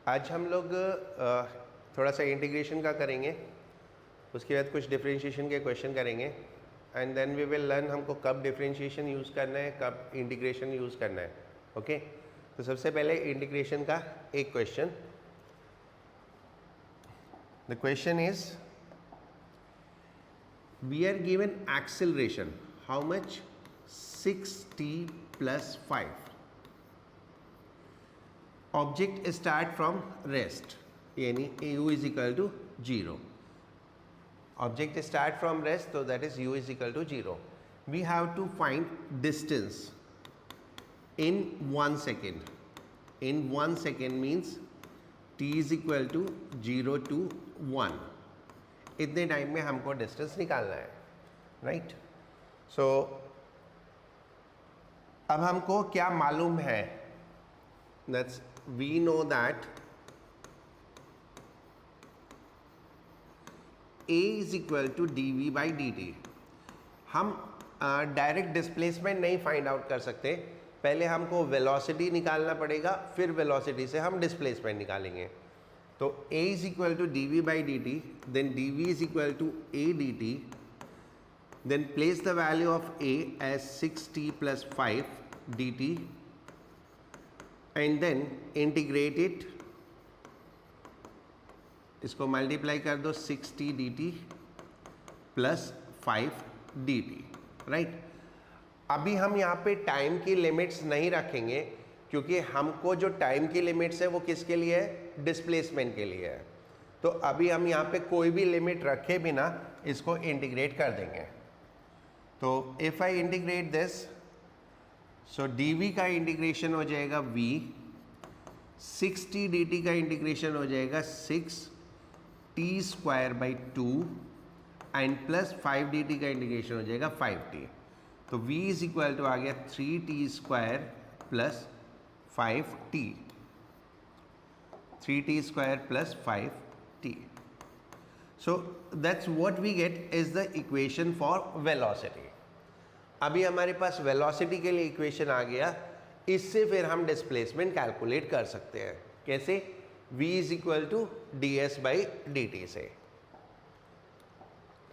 आज हम लोग थोड़ा सा इंटीग्रेशन का करेंगे, उसके बाद कुछ डिफरेंशिएशन के क्वेश्चन करेंगे and then we will learn हमको कब डिफरेंशिएशन यूज़ करना है, कब इंटीग्रेशन यूज़ करना है। ओके, तो सबसे पहले इंटीग्रेशन का एक question. The question is we are given acceleration how much 6t + 5। Object start from rest यानी u = 0। Object start from rest, तो that is u = 0। We have to find distance in 1 second. In 1 second means t = 0 to 1। इतने time में हमको distance निकालना है, right. सो अब हमको क्या मालूम है, that's we know that a = dv/dt। हम डायरेक्ट डिस्प्लेसमेंट नहीं फाइंड आउट कर सकते, पहले हमको वेलोसिटी निकालना पड़ेगा, फिर वेलोसिटी से हम डिस्प्लेसमेंट निकालेंगे। तो a = dv/dt, then dv = a dt, then place the value of a as 6t + 5 dt and then integrate it। इसको मल्टीप्लाई कर दो 6t dt + 5 dt, राइट। अभी हम यहाँ पे टाइम की लिमिट्स नहीं रखेंगे क्योंकि हमको जो टाइम की लिमिट्स है वो किसके लिए है, डिस्प्लेसमेंट के लिए है। तो अभी हम यहाँ पे कोई भी लिमिट रखे बिना इसको इंटीग्रेट कर देंगे। तो if I integrate this, so dv का इंटीग्रेशन हो जाएगा v, 6t dt का इंटीग्रेशन हो जाएगा 6t² / 2 एंड प्लस 5 dt का इंटीग्रेशन हो जाएगा 5t। तो v = आ गया 3t² + 5t, 3t² + 5t। So that's what we get is the equation for velocity. अभी हमारे पास वेलोसिटी के लिए इक्वेशन आ गया, इससे फिर हम डिस्प्लेसमेंट कैलकुलेट कर सकते हैं। कैसे? v = ds/dt से।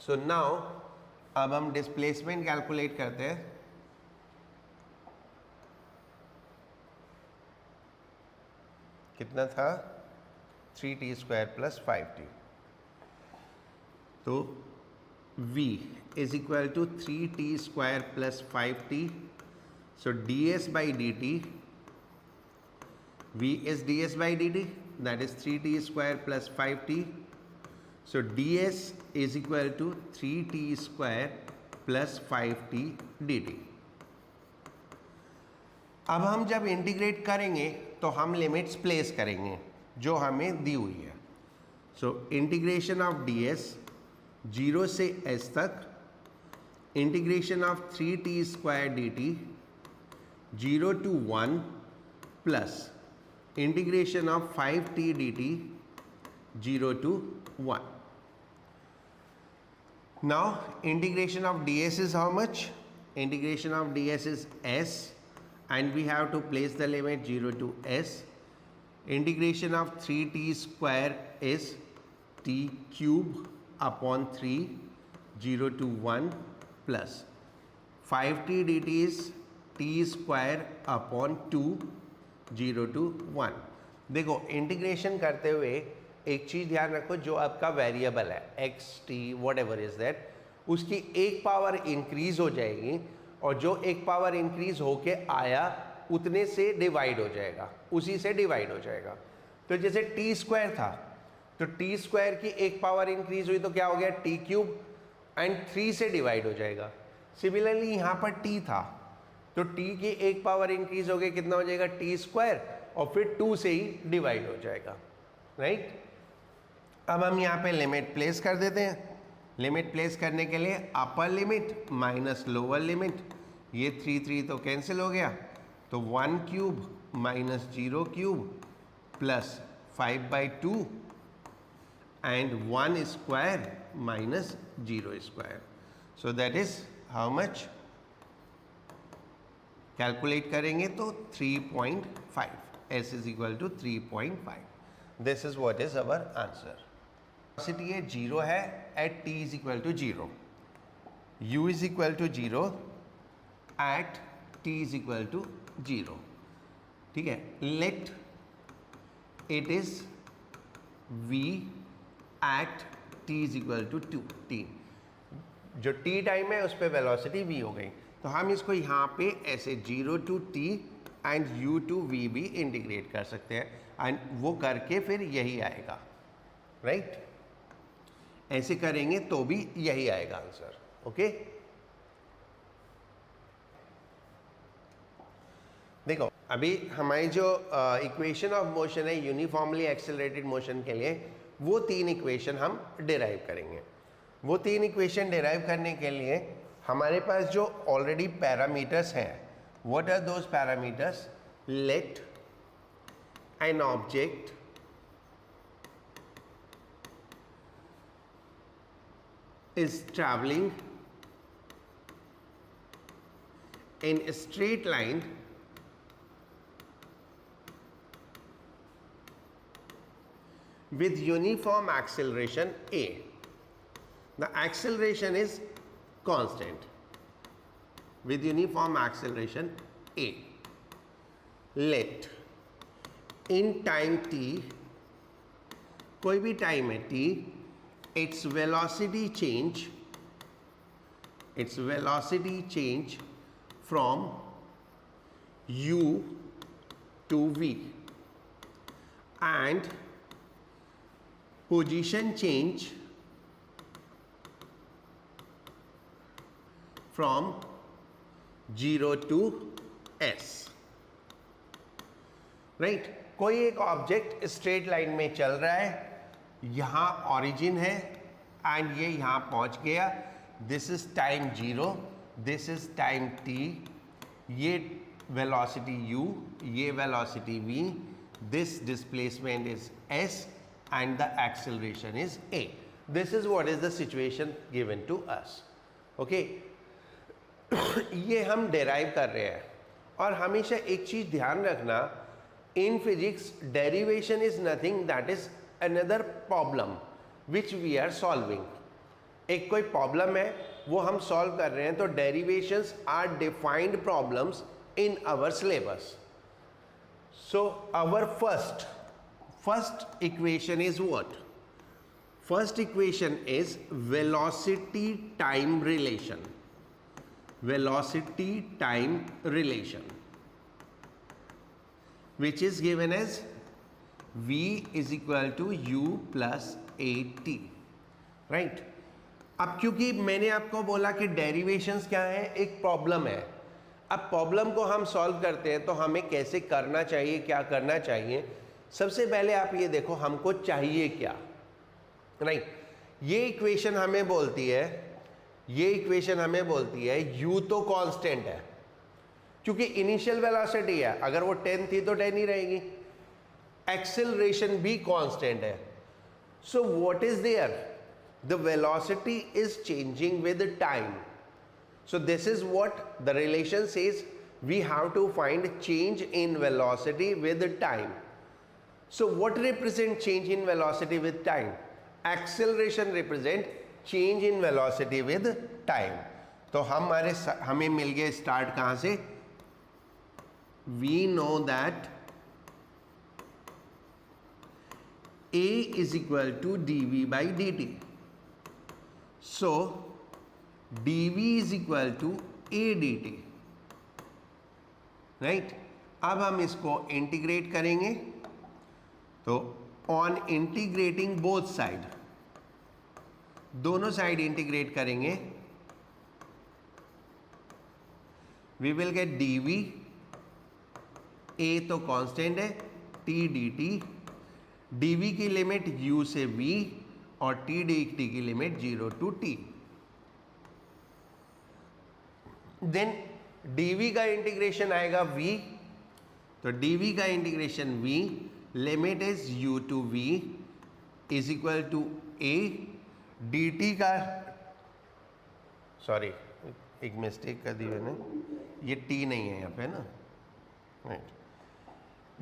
सो नाउ अब हम डिस्प्लेसमेंट कैलकुलेट करते हैं। कितना था? 3t² + 5t। तो v = 3t² + 5t। So ds/dt, v is ds/dt, that is 3t² + 5t। So ds = 3t² + 5t dt। अब हम जब इंटीग्रेट करेंगे तो हम लिमिट्स प्लेस करेंगे जो हमें दी हुई है। सो इंटीग्रेशन ऑफ ds 0 से s तक, integration of 3t² dt 0 to 1 plus integration of 5t dt 0 to 1। Now integration of ds is how much? Integration of ds is s and we have to place the limit 0 to s. Integration of 3t² is t³ / 3 0 to 1 plus 5t dt is t² / 2 0 to 1। देखो integration करते हुए एक चीज़ ध्यान रखो, जो आपका variable है x t what ever is that, उसकी एक पावर इंक्रीज हो जाएगी और जो एक पावर इंक्रीज होके आया उतने से डिवाइड हो जाएगा, उसी से डिवाइड हो जाएगा। तो जैसे t² था तो t² की एक पावर इंक्रीज हुई तो क्या हो गया, t³ एंड 3 से डिवाइड हो जाएगा। सिमिलरली यहाँ पर t था तो t की एक पावर इंक्रीज हो गई, कितना हो जाएगा, t² और फिर 2 से ही डिवाइड हो जाएगा, राइट। अब हम यहाँ पे लिमिट प्लेस कर देते हैं। लिमिट प्लेस करने के लिए upper limit minus lower limit, ये 3 तो कैंसिल हो गया, तो 1³ - 0³ plus 5/2 and 1² - 0²। So that is how much, calculate करेंगे तो 3.5, s = 3.5। This is what is our answer. Velocity ये 0 है at t is equal to 0, u is equal to 0 at t is equal to 0। ठीक है, let it is v at t is equal to 2t। जो t time है उस पर velocity v हो गई, तो हम इसको यहाँ पे ऐसे 0 to t and u to v भी इंटीग्रेट कर सकते हैं, एंड वो करके फिर यही आएगा, राइट? ऐसे करेंगे तो भी यही आएगा आंसर। ओके, देखो अभी हमारी जो इक्वेशन ऑफ मोशन है यूनिफॉर्मली एक्सेलरेटेड मोशन के लिए, वो 3 इक्वेशन हम डिराइव करेंगे। वो 3 इक्वेशन डिराइव करने के लिए हमारे पास जो ऑलरेडी पैरामीटर्स हैं, what are those parameters? Let an object is traveling in a straight line with uniform acceleration a. The acceleration is constant with uniform acceleration a. Let in time t, कोई भी time है t, its velocity change from u to v and position change from 0 to s, right? कोई एक object straight line में चल रहा है, यहाँ ऑरिजिन है एंड ये यहाँ पहुँच गया, this is time 0, this is time t, ये वेलोसिटी u, ये velocity v, this displacement is s and the acceleration is a. This is what is the situation given to us. Okay, ये हम derive कर रहे हैं, और हमेशा एक चीज ध्यान रखना, in physics derivation is nothing, that is another problem which we are solving। एक कोई प्रॉब्लम है वो हम सॉल्व कर रहे हैं, तो derivations are defined problems in our syllabus. So our first equation is what? First equation is velocity time relation, velocity time relation, which is given as v is equal to u plus at, right? अब क्योंकि मैंने आपको बोला कि derivations क्या है, एक problem है, अब प्रॉब्लम को हम सॉल्व करते हैं तो हमें कैसे करना चाहिए, क्या करना चाहिए? सबसे पहले आप ये देखो हमको चाहिए क्या, राइट? ये इक्वेशन हमें बोलती है u तो कांस्टेंट है, क्योंकि इनिशियल वेलोसिटी है, अगर वो 10 थी तो 10 ही रहेगी। एक्सेलरेशन भी कांस्टेंट है, so what is there? The velocity is changing with time, so this is what the relation says, we have to find change in velocity with time. So what represent change in velocity with time? Acceleration represent change in velocity with time. तो हमें मिल गया start कहां से? We know that a is equal to dv by dt, so dv is equal to a dt, right? अब हम इसको integrate करेंगे, तो ऑन इंटीग्रेटिंग बोथ साइड, दोनों साइड इंटीग्रेट करेंगे, we will get dv, a तो कांस्टेंट है, t dt, dv की लिमिट u से v और t dt की लिमिट 0 टू t। देन dv का इंटीग्रेशन आएगा v, तो dv का integration v, limit is u to v is equal to a, dt का, सॉरी एक मिस्टेक कर दी मैंने, ये t नहीं है यहाँ पे ना, राइट?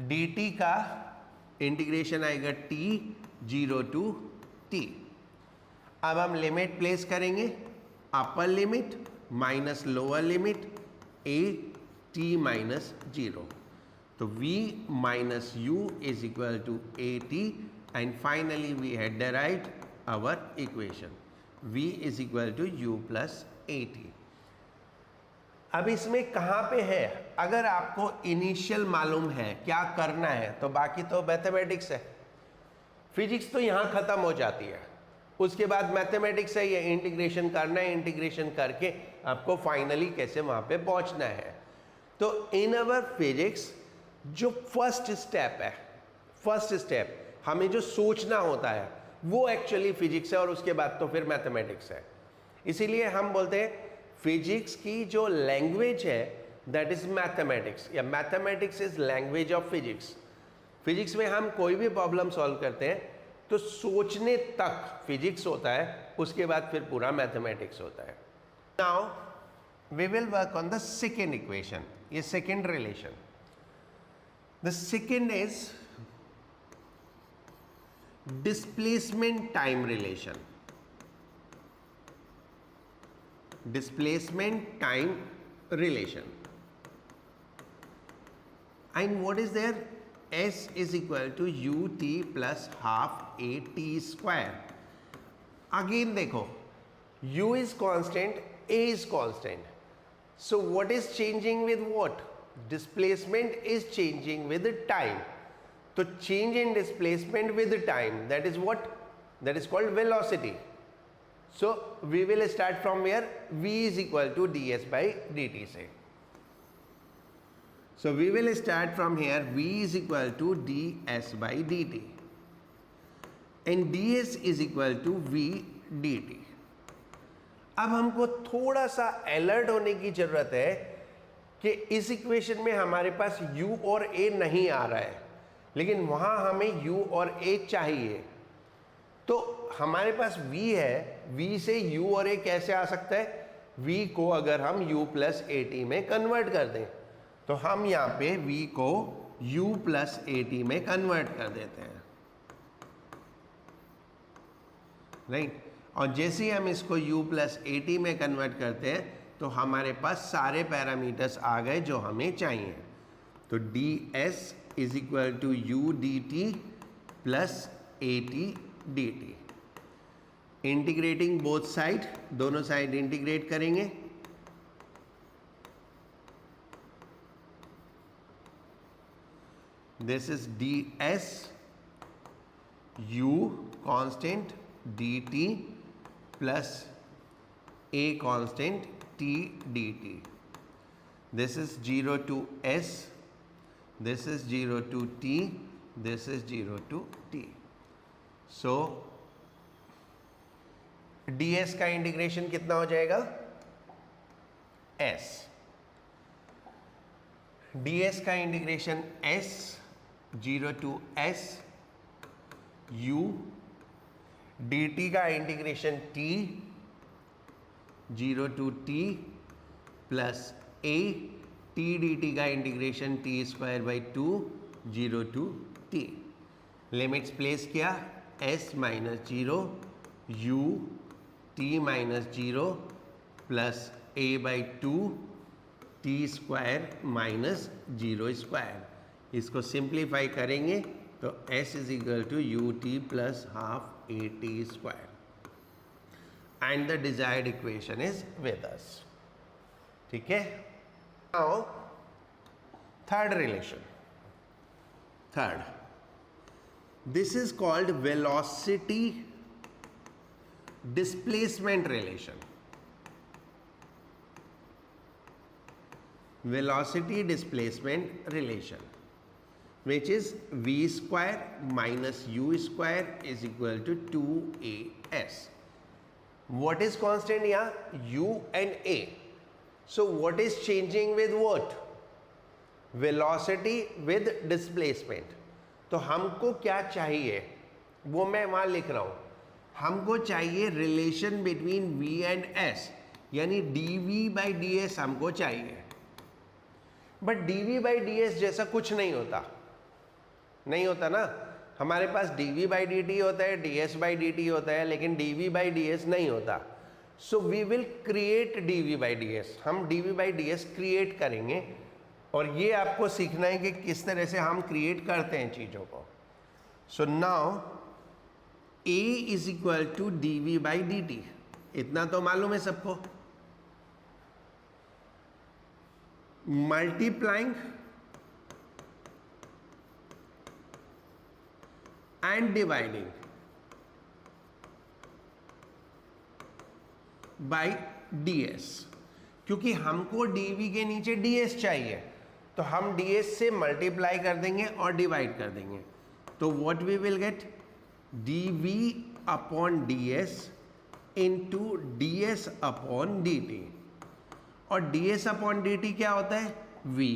dt का इंटीग्रेशन आएगा t 0 to t। अब हम लिमिट प्लेस करेंगे, upper limit minus lower limit a t minus 0, तो v minus u is equal to at, and finally we had derived our equation v is equal to u plus at। अब इसमें कहाँ पे है, अगर आपको initial मालूम है क्या करना है तो बाकी तो मैथमेटिक्स है। फिजिक्स तो यहाँ ख़त्म हो जाती है, उसके बाद मैथमेटिक्स है, ये इंटीग्रेशन करना है, इंटीग्रेशन करके आपको फाइनली कैसे वहाँ पे पहुँचना है। तो इन अवर फिजिक्स जो फर्स्ट स्टेप है, फर्स्ट स्टेप हमें जो सोचना होता है वो एक्चुअली फिजिक्स है, और उसके बाद तो फिर मैथमेटिक्स है। इसीलिए हम बोलते हैं फिजिक्स की जो लैंग्वेज है दैट इज मैथमेटिक्स, या mathematics is language of physics. Physics में हम कोई भी प्रॉब्लम सॉल्व करते हैं तो सोचने तक फिजिक्स होता है, उसके बाद फिर पूरा मैथमेटिक्स होता है। Now we will work on the second equation, ये second relation. The second is displacement time relation, displacement time relation, and what is there, s is equal to ut plus half at square। again देखो u is constant, a is constant, so what is changing with what, displacement is changing with the time, तो change in displacement with the time, that is what, that is called velocity। So we will start from where, v is equal to ds by dt से। So we will start from here, v is equal to ds by dt, and ds is equal to v dt। अब हमको थोड़ा सा alert होने की जरूरत है कि इस इक्वेशन में हमारे पास u और a नहीं आ रहा है, लेकिन वहाँ हमें u और a चाहिए। तो हमारे पास v है, v से u और a कैसे आ सकता है, v को अगर हम u प्लस at में कन्वर्ट कर दें तो हम यहाँ पे v को u प्लस at में कन्वर्ट कर देते हैं, राइट। और जैसे ही हम इसको u प्लस at में कन्वर्ट करते हैं तो हमारे पास सारे पैरामीटर्स आ गए जो हमें चाहिए। तो ds is equal to u dt plus at dt। Integrating both side, दोनों साइड इंटीग्रेट करेंगे, this is ds u constant dt plus a constant t dt, this is 0 to s, this is 0 to t, this is 0 to t। So ds का integration कितना हो जाएगा, s, ds का integration s 0 to s u, dt का integration t 0 to t plus a, t dt का integration t square by 2 0 to t। Limits place किया, s minus 0 u t minus 0 plus a by 2 t square minus 0 square. इसको simplify करेंगे तो s is equal to u t plus half a t square, and the desired equation is with us. ठीक है, now third relation, third, this is called velocity displacement relation, velocity displacement relation, which is v square minus u square is equal to 2as। what is constant here, u and a, so what is changing with what, velocity with displacement। तो हमको क्या चाहिए वो मैं वहाँ लिख रहा हूँ, हमको चाहिए relation between v and s, यानी dv बाई ds हमको चाहिए। बट dv बाई ds जैसा कुछ नहीं होता, नहीं होता ना, हमारे पास dv बाई dt होता है, ds बाई dt होता है, लेकिन dv बाई ds नहीं होता. So we will create dv by ds, हम dv बाई ds क्रिएट करेंगे और ये आपको सीखना है कि किस तरह से हम क्रिएट करते हैं चीज़ों को. So now a is equal to dv by dt, इतना तो मालूम है सबको. Multiplying and dividing by ds, क्योंकि हमको dv के नीचे ds चाहिए तो हम ds से मल्टीप्लाई कर देंगे और डिवाइड कर देंगे. तो what we will get, dv upon ds into ds upon dt. और ds अपॉन dt क्या होता है, v.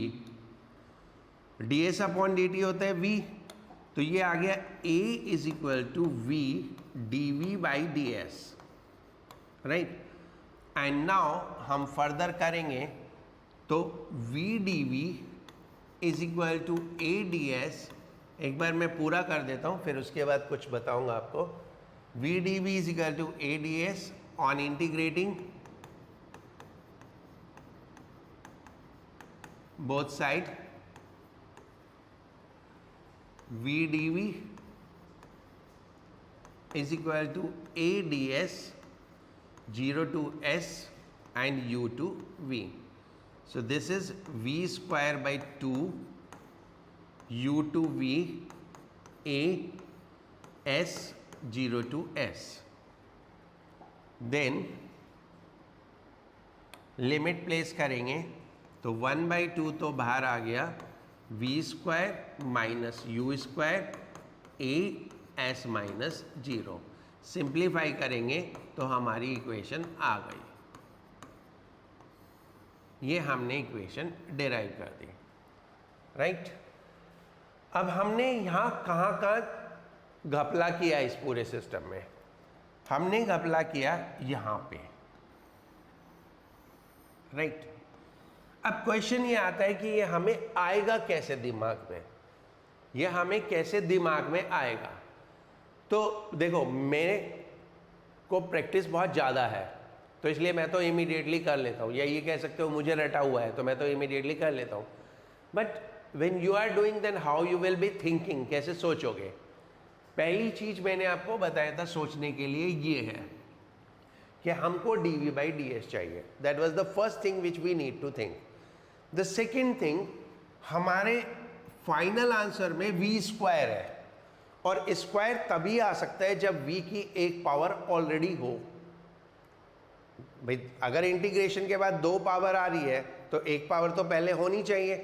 ds अपॉन dt होता है v. तो ये आ गया a is equal to v dv by ds, right. And now हम फर्दर करेंगे तो v dv is equal to a ds. एक बार मैं पूरा कर देता हूँ, फिर उसके बाद कुछ बताऊंगा आपको. v dv is equal to a ds on integrating both side, v dv is equal to a ds 0 to s and u to v. So this is v square by 2 u to v a s 0 to s. Then limit place करेंगे तो 1/2 तो बाहर आ गया, v square minus you square A S minus 0. Simplify करेंगे तो हमारी equation आ गई. ये हमने इक्वेशन डिराइव कर दी, राइट. अब हमने यहाँ कहाँ घपला किया इस पूरे सिस्टम में, हमने घपला किया यहाँ पे, राइट. अब क्वेश्चन ये आता है कि ये हमें आएगा कैसे दिमाग में, ये हमें कैसे दिमाग में आएगा. तो देखो मेरे को प्रैक्टिस बहुत ज़्यादा है तो इसलिए मैं तो इमीडिएटली कर लेता हूँ, या ये कह सकते हो मुझे रटा हुआ है तो मैं तो इमीडिएटली कर लेता हूँ. But when you are doing then how you will be thinking, कैसे सोचोगे. पहली चीज़ मैंने आपको बताया था सोचने के लिए ये है कि हमको dv बाई ds चाहिए. That was the first thing which we need to think. The second thing, हमारे फाइनल आंसर में v स्क्वायर है और स्क्वायर तभी आ सकता है जब v की एक पावर ऑलरेडी हो. भाई अगर इंटीग्रेशन के बाद 2 पावर आ रही है तो एक पावर तो पहले होनी चाहिए,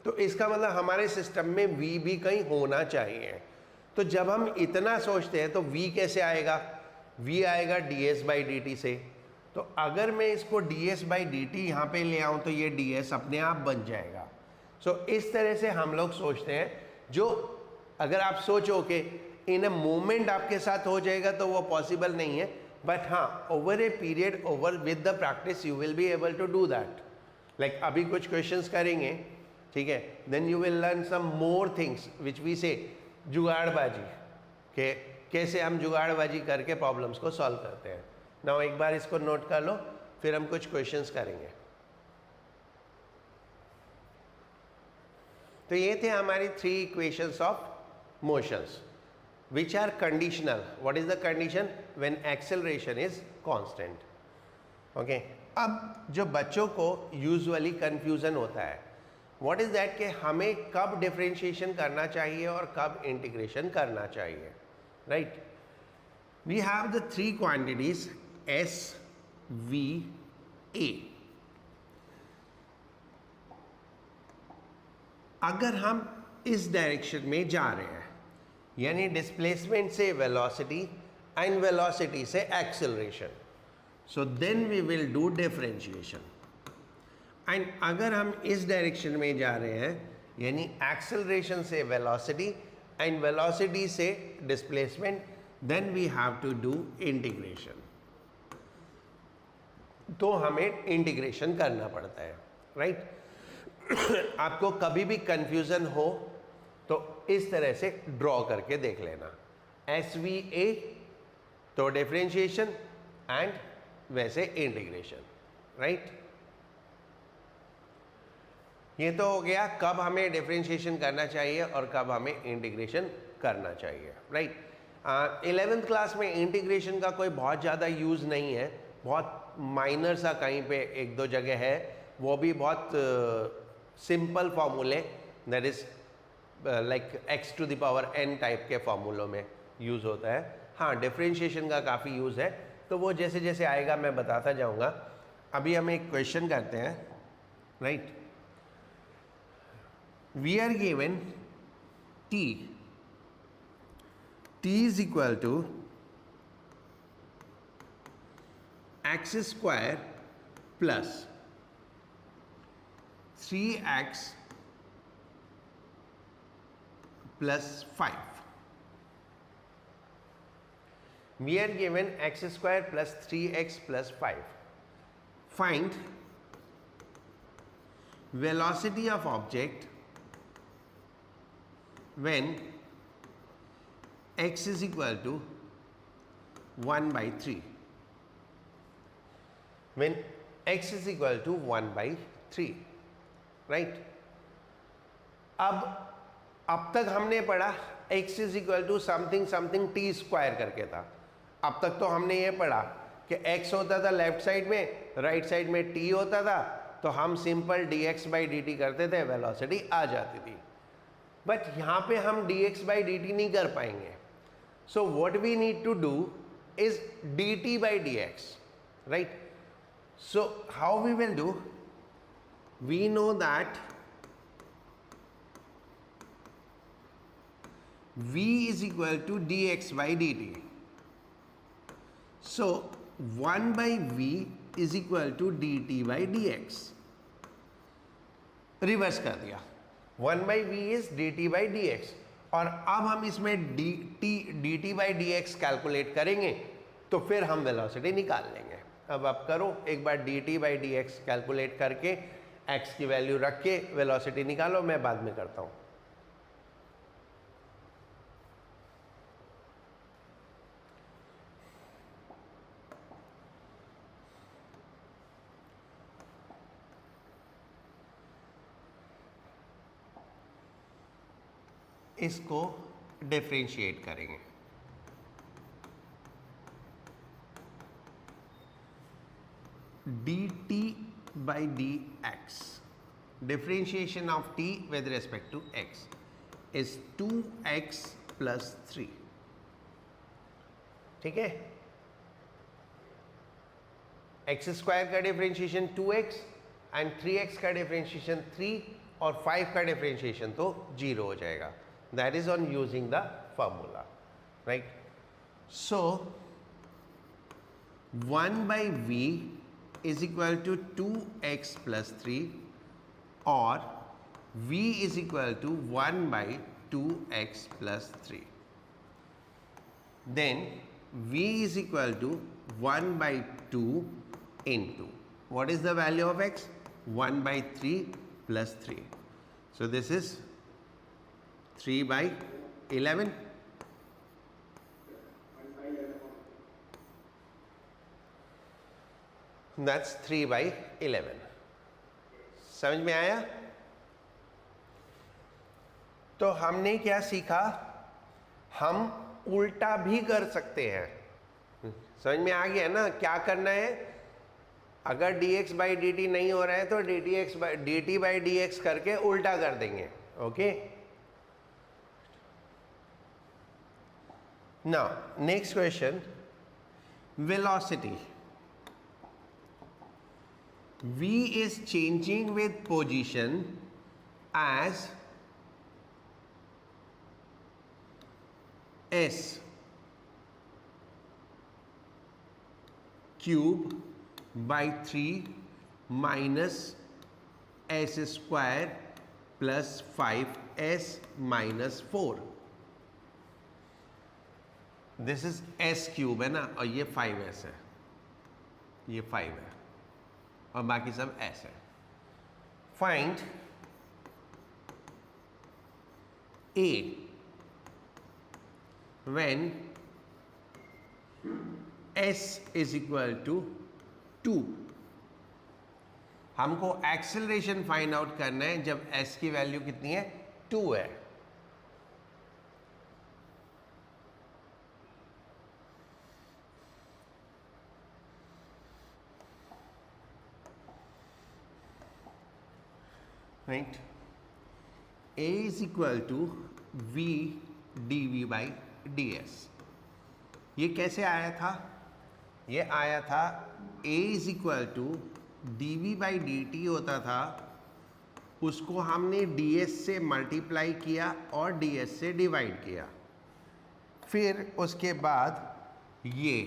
तो इसका मतलब हमारे सिस्टम में v भी कहीं होना चाहिए. तो जब हम इतना सोचते हैं तो v कैसे आएगा, v आएगा ds बाई dt से. तो अगर मैं इसको ds बाई dt यहाँ पे ले आऊँ तो ये ds अपने आप बन जाएगा. सो इस तरह से हम लोग सोचते हैं, जो अगर आप सोचो कि इन अ मोमेंट आपके साथ हो जाएगा तो वो पॉसिबल नहीं है. बट हाँ, over a period, over with the practice you will be able to do that. Like अभी कुछ क्वेश्चंस करेंगे, ठीक है, then you will learn some more things which we say जुगाड़बाजी, के कैसे हम जुगाड़बाजी करके प्रॉब्लम्स को सॉल्व करते हैं. नाउ एक बार इसको नोट कर लो, फिर हम कुछ क्वेश्चंस करेंगे. तो ये थे हमारी 3 equations of motions which are conditional. What is the condition? When acceleration is constant. Okay. अब जो बच्चों को यूजुअली कंफ्यूजन होता है, what is that कि हमें कब डिफरेंशिएशन करना चाहिए और कब इंटीग्रेशन करना चाहिए, right? We have the 3 quantities S, V, A. अगर हम इस डायरेक्शन में जा रहे हैं, यानी डिस्प्लेसमेंट से वेलोसिटी एंड वेलोसिटी से acceleration, so then we will do differentiation. And अगर हम इस डायरेक्शन में जा रहे हैं, यानी एक्सेलरेशन से वेलोसिटी एंड वेलोसिटी से displacement, then we have to do integration. तो हमें इंटीग्रेशन करना पड़ता है, राइट? आपको कभी भी कंफ्यूजन हो तो इस तरह से ड्रॉ करके देख लेना, SVA तो डिफरेंशिएशन एंड वैसे इंटीग्रेशन, राइट। ये तो हो गया कब हमें डिफरेंशिएशन करना चाहिए और कब हमें इंटीग्रेशन करना चाहिए, राइट। 11th क्लास में इंटीग्रेशन का कोई बहुत ज़्यादा यूज़ नहीं है, बहुत माइनर सा कहीं पे एक दो जगह है, वो भी बहुत सिंपल फॉर्मूले, that is like x to the power n type के फॉर्मूलों में यूज़ होता है। हाँ, डिफरेंशिएशन का काफ़ी यूज़ है, तो वो जैसे जैसे आएगा मैं बताता जाऊँगा। अभी हम एक क्वेश्चन करते हैं, right. We are given t is equal to x square plus 3x plus 5. We are given x square plus 3x plus 5. Find velocity of object when x is equal to 1 by 3. When x is equal to 1 by 3, right? अब तक हमने पढ़ा x is equal to something something t square करके था। अब तक तो हमने ये पढ़ा कि x होता था लेफ्ट साइड में, राइट साइड में t होता था, तो हम सिंपल dx by dt करते थे, वेलोसिटी आ जाती थी। बट यहाँ पे हम dx by dt नहीं कर पाएंगे, so what we need to do is dt by dx, right. So how we will do, we know that v is equal to dx by dt. So 1 by v is equal to dt by dx. Reverse कर दिया, 1 by v is dt by dx, और अब हम इसमें dt by dx calculate करेंगे तो फिर हम वेलोसिटी निकाल लेंगे। अब आप करो एक बार dt by dx कैलकुलेट करके x की वैल्यू रख के वेलोसिटी निकालो, मैं बाद में करता हूँ। इसको डिफरेंशिएट करेंगे, dt by dx, differentiation of t with respect to x is 2x plus 3, ठीक है। x स्क्वायर का डिफरेंशिएशन 2x एंड 3x का डिफरेंशिएशन 3 और 5 का डिफरेंशिएशन तो 0 हो जाएगा। That is on using the formula, right? So 1 by v is equal to 2x plus 3, or v is equal to 1 by 2x plus 3. Then v is equal to 1 by 2 into, what is the value of x? 1 by 3 plus 3. So this is 3 by 11. That's 3 by 11. समझ में आया? तो हमने क्या सीखा, हम उल्टा भी कर सकते हैं। समझ में आ गया ना क्या करना है? अगर dx by dt नहीं हो रहा है तो dt by dx करके उल्टा कर देंगे, okay. Now, next question, velocity. V is changing with position as s cube by 3 minus s square plus 5s minus 4. This is S cube है ना, और ये 5s है, ये 5 है और बाकी सब s है। Find a when s is equal to 2। हमको एक्सेलरेशन फाइंड आउट करना है जब s की वैल्यू कितनी है, 2 है। Right, a is equal to v dv by ds। ये कैसे आया था? ये आया था a is equal to dv by dt होता था, उसको हमने ds से मल्टीप्लाई किया और ds से डिवाइड किया, फिर उसके बाद ये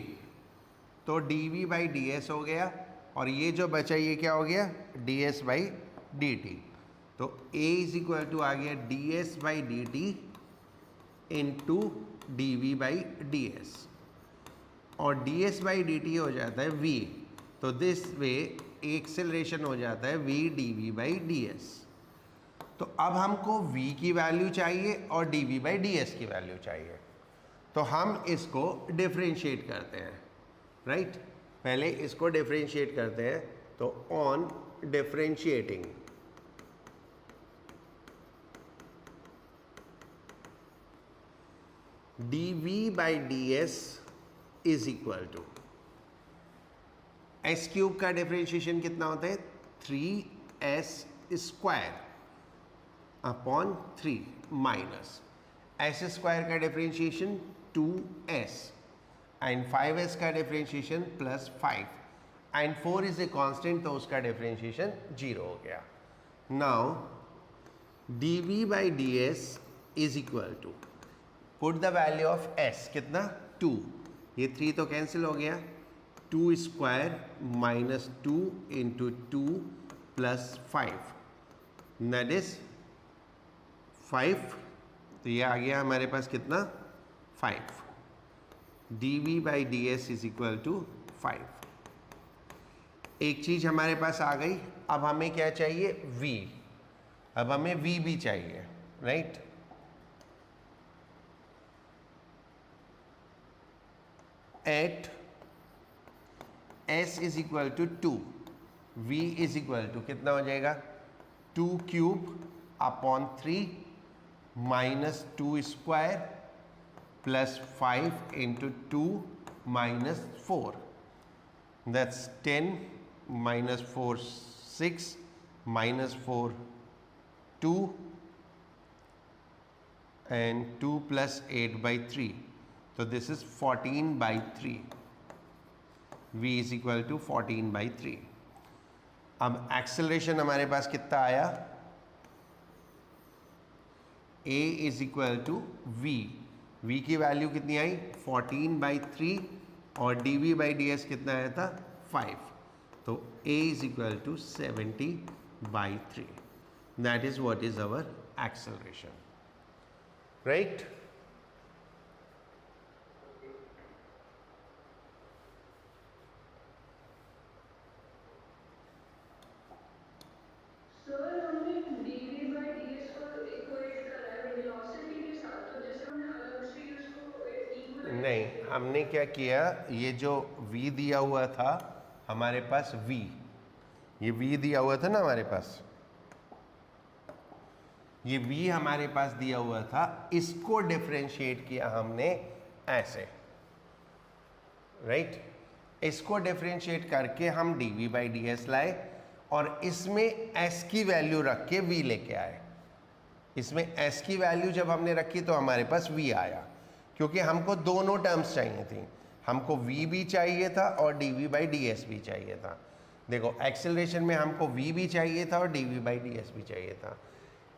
तो dv बाई ds हो गया, और ये जो बचा ये क्या हो गया, ds बाई dt। तो a इज इक्वल टू आ गया ds by dt into dv by ds, और ds बाई dt हो जाता है v। तो दिस वे एक्सेलरेशन हो जाता है v dv बाई ds। तो अब हमको v की वैल्यू चाहिए और dv बाई ds की वैल्यू चाहिए, तो हम इसको डिफरेंशिएट करते हैं। राइट, पहले इसको डिफरेंशिएट करते हैं। तो on differentiating dv by ds is equal to s cube का डिफरेंशिएशन कितना होता है, 3s square upon 3 minus s square का डिफरेंशिएशन 2s एंड 5s का differentiation plus 5 and 4 is a constant, तो उसका डिफरेंशिएशन 0 हो गया। Now dv by ds is equal to put the value of s कितना, 2, ये 3 तो कैंसिल हो गया, 2 square minus 2 into 2 plus 5 that is 5। तो ये आ गया हमारे पास कितना, 5। dv by ds is equal to 5। एक चीज हमारे पास आ गई, अब हमें क्या चाहिए, v। अब हमें v भी चाहिए, right. At s is equal to 2, v is equal to कितना हो जाएगा, 2 cube upon 3 minus 2 square plus 5 into 2 minus 4 that's 10 minus 4 6 minus 4 2 and 2 plus 8 by 3, तो this is 14 by 3, v is equal to 14 by 3। अब acceleration हमारे पास कितना आया, a is equal to v की वैल्यू कितनी आई, 14 बाई 3, और dv बाई ds कितना आया था, 5। तो a इज इक्वल टू 70 बाई 3, that is what is our acceleration, right. नहीं, हमने क्या किया, ये जो v दिया हुआ था हमारे पास, ये v दिया हुआ था ना हमारे पास, ये v हमारे पास दिया हुआ था, इसको डिफरेंशिएट किया हमने ऐसे, राइट। इसको डिफरेंशिएट करके हम dv बाई ds लाए, और इसमें s की वैल्यू रख के v लेके आए। इसमें s की वैल्यू जब हमने रखी तो हमारे पास v आया, क्योंकि हमको दोनों टर्म्स चाहिए थी, हमको v भी चाहिए था और dv बाई ds भी चाहिए था। देखो एक्सेलरेशन में हमको v भी चाहिए था और dv बाई ds भी चाहिए था।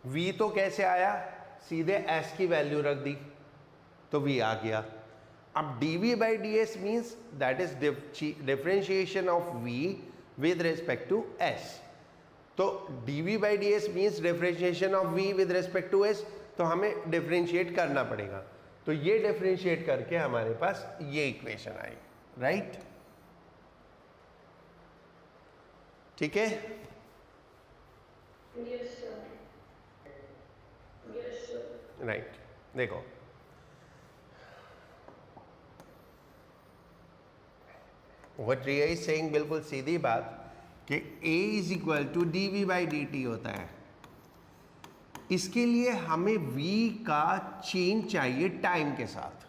v तो कैसे आया, सीधे s की वैल्यू रख दी तो v आ गया। अब dv by ds means that is differentiation of v with respect to s। तो dv by ds means differentiation of v with respect to s, तो हमें डिफरेंशिएट करना पड़ेगा। तो ये डिफरेंशिएट करके हमारे पास ये इक्वेशन आई, राइट। ठीक है, yes sir, yes sir. Right देखो व्हाट रिया इज सेइंग, बिल्कुल सीधी बात कि a is equal to dv/dt होता है। इसके लिए हमें v का चेंज चाहिए टाइम के साथ,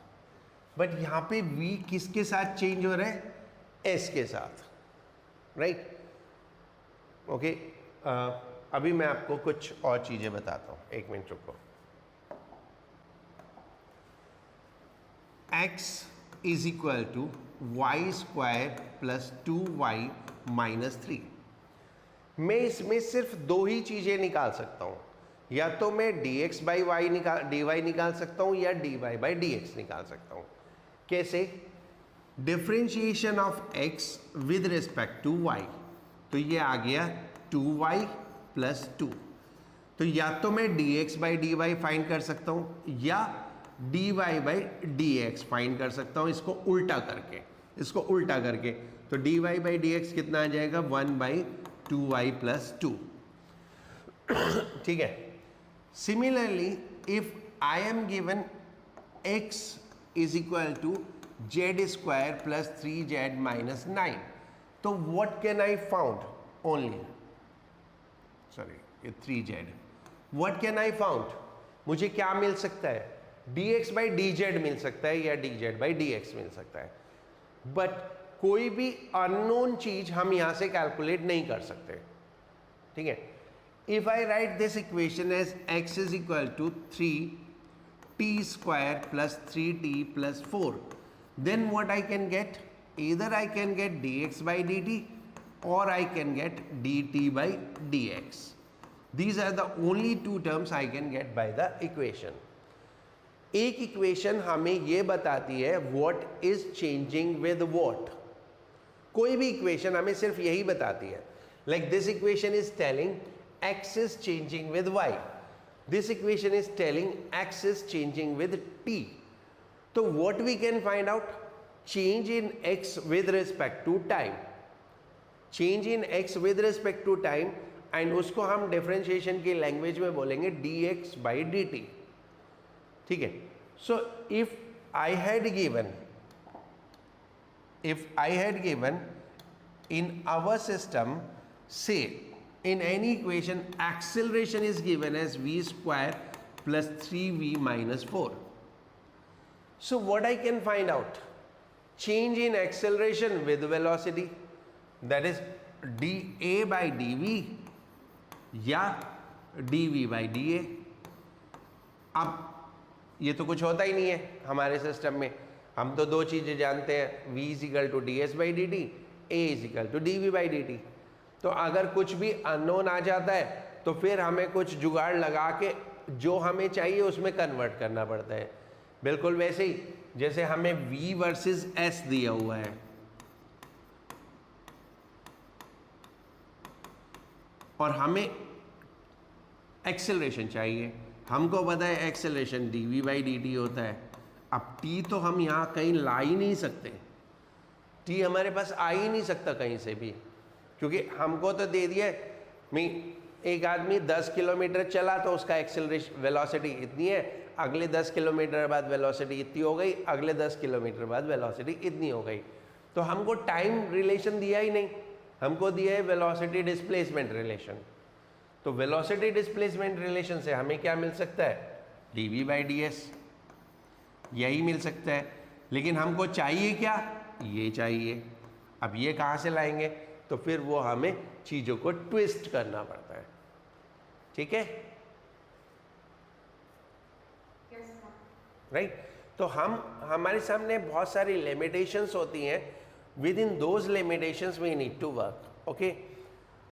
बट यहाँ पे v किसके साथ चेंज हो रहा है? s के साथ, राइट ओके। अभी मैं आपको कुछ और चीजें बताता हूँ, एक मिनट रुको। x is equal to y square plus 2y minus 3। मैं इसमें सिर्फ दो ही चीजें निकाल सकता हूं, या तो मैं dx बाई वाई dy निकाल सकता हूं या dy बाई dx निकाल सकता हूं। कैसे? Differentiation of x with respect to y, तो ये आ गया 2y प्लस 2। तो या तो मैं dx बाई dy फाइंड कर सकता हूं या dy बाई dx फाइंड कर सकता हूं, इसको उल्टा करके। तो dy बाई dx कितना आ जाएगा? 1 बाई 2y प्लस 2। ठीक है। Similarly if I am given x is equal to z square plus 3z minus 9, तो what can I found? Only ये 3z। What can I found? मुझे क्या मिल सकता है? dx बाई dz मिल सकता है या dz बाई dx मिल सकता है, बट कोई भी अननोन चीज हम यहां से कैलकुलेट नहीं कर सकते। ठीक है। If I write this equation as x is equal to 3t square plus 3t plus 4, then what I can get? Either I can get dx by dt और I can get dt by dx। These are the only two terms I can get by the equation. एक equation हमें ये बताती है what is changing with what. कोई भी equation हमें सिर्फ यही बताती है। Like this equation is telling x is changing with y. This equation is telling x is changing with t. तो what we can find out? Change in x with respect to time. Change in x with respect to time, and उसको हम differentiation की language में बोलेंगे dx by dt। ठीक है। So if I had given in our system, say in any equation acceleration is given as v square plus 3v minus 4। So what I can find out? Change in acceleration with velocity, that is dA by dv या dv by dA। अब ये तो कुछ होता ही नहीं है हमारे system में। हम तो दो चीज़ें जानते हैं, v is equal to ds by dt, a is equal to dv by dt। तो अगर कुछ भी अननोन आ जाता है तो फिर हमें कुछ जुगाड़ लगा के जो हमें चाहिए उसमें कन्वर्ट करना पड़ता है। बिल्कुल वैसे ही जैसे हमें v वर्सेस s दिया हुआ है, और हमें एक्सेलरेशन चाहिए। हमको पता है एक्सेलरेशन dv बाई dt होता है। अब t तो हम यहाँ कहीं ला ही नहीं सकते, t हमारे पास आ ही नहीं सकता कहीं से भी, क्योंकि हमको तो दे दिया एक आदमी 10 किलोमीटर चला तो उसका एक्सेलरेशन वेलोसिटी इतनी है, अगले 10 किलोमीटर बाद वेलोसिटी इतनी हो गई, अगले 10 किलोमीटर बाद वेलोसिटी इतनी हो गई। तो हमको टाइम रिलेशन दिया ही नहीं, हमको दिया है वेलोसिटी डिस्प्लेसमेंट रिलेशन। तो वेलोसिटी डिस्प्लेसमेंट रिलेशन से हमें क्या मिल सकता है? dv बाई ds, यही मिल सकता है। लेकिन हमको चाहिए क्या? ये चाहिए। अब ये कहाँ से लाएंगे? तो फिर वो हमें चीज़ों को ट्विस्ट करना पड़ता है। ठीक है, राइट। तो हमारे सामने बहुत सारी लिमिटेशंस होती हैं, within those limitations we need to work. Okay.